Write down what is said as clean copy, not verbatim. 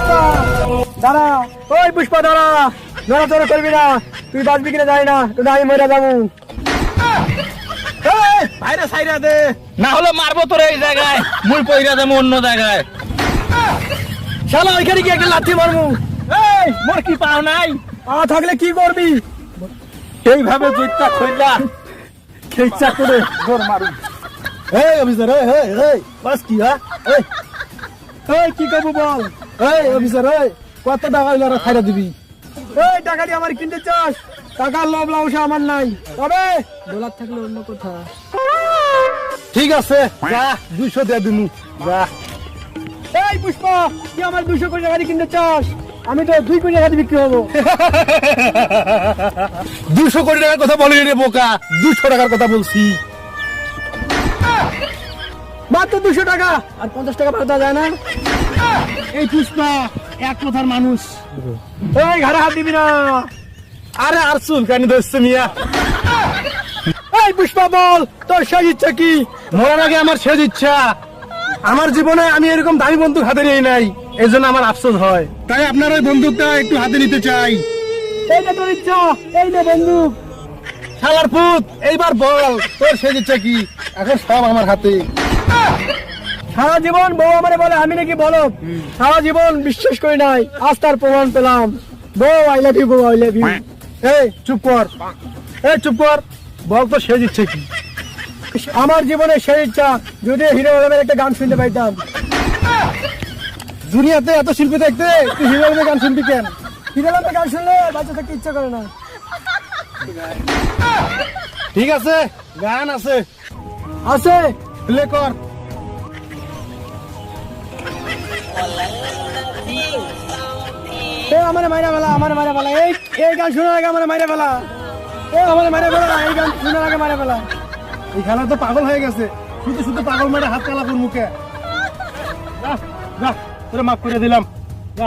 পুষ্পা দাঁড়া, ওই পুষ্পা দাঁড়া, নড়াচড়া করবি না, তুই বাঁচবি কিনা জানি না, কিন্তু আমি মরে যাবো। বাইরে সাইরা দে, না হলে মারবো তোর এই জায়গায়, মুই পইরা যাবো অন্য জায়গায়। শালা ওইখানে কি একটা লাথি মারবো। এই মোর কি পাও নাই? পা থাকলে কি করবি? এইভাবে জুইটা খইলা ইচ্ছা করে জোর মারু। এই অফিসার, এই বাস কি হ্যাঁ, এই কি করবো বল? এই অফিসার, এই কত টাকা হইলে আর খাইরা দিবি? এই টাকা দিয়ে আমার কিনতে চাস? টাকার লোভ লাউসা আমার নাই, তবে ডলার থাকলে অন্য কথা। ঠিক আছে, যা 200 দিয়ে দিমু, যা। এই পুষ্পা, তুই আমার 200 কোটি টাকা দিয়ে কিনতে চাস? আমি তো 2 কোটি টাকা দিয়ে বিক্রি হবো। 200 কোটি টাকার কথা বলি রে বোকা, 200 টাকার কথা বলছি। মাত্র 200 টাকা, আর 50 টাকা বাড়া যায় না? এই পুষ্পা এক কথার মানুষ। এই ঘরে হাত দিবি না। আরে আর চুল কানি ধরছে মিয়া। এই পুষ্পা বল, তোর সেই ইচ্ছা কি? মরার আগে আমার শেষ ইচ্ছা, আমার জীবনে আমি এরকম দামি বন্দুক হাতে নিয়ে নাই, এই জন্য আমার আফসোস হয়। তাই আপনার ওই বন্দুকটা একটু হাতে নিতে চাই। এইটা তোর ইচ্ছা, এই নে বন্দুক। শালার পুত, এইবার বল তোর শেষ ইচ্ছা কি? এখন সব আমার হাতে। সারা জীবন বউ আমারে বলে আমি নাকি বলো, সারা জীবন বিশ্বাস করি নাই, আজ তার প্রমাণ পেলাম। বউ আই লাভ ইউ, বউ আই লাভ ইউ। এই চুপ কর, এই চুপ কর, বল তোর শেষ ইচ্ছা কি? আমার জীবনের সেই ইচ্ছা, যদি হিরো আলমের একটা গান শুনতে পাইতাম। দুনিয়াতে এত শিল্পী দেখতে তুই হিরো আলমের গান শুনবি কেন? হিরো আলমের গান শুনলে বাচ্চা থাকতে ইচ্ছা করে না। ঠিক আছে, গান আছে, আছে, প্লে কর। আমার মাইরা ফেলা, আমার মাইরা ফেলা, এই গান শোনার আগে আমার মাইরা ফেলা, আমার মাইরা ফেলা, এই গান শোনার আগে মাইরা ফেলা। এই খেলা তো পাগল হয়ে গেছে, শুধু শুধু পাগল মেরে হাত কালা মুখে। যা যা, তোরে মাফ করে দিলাম, যা।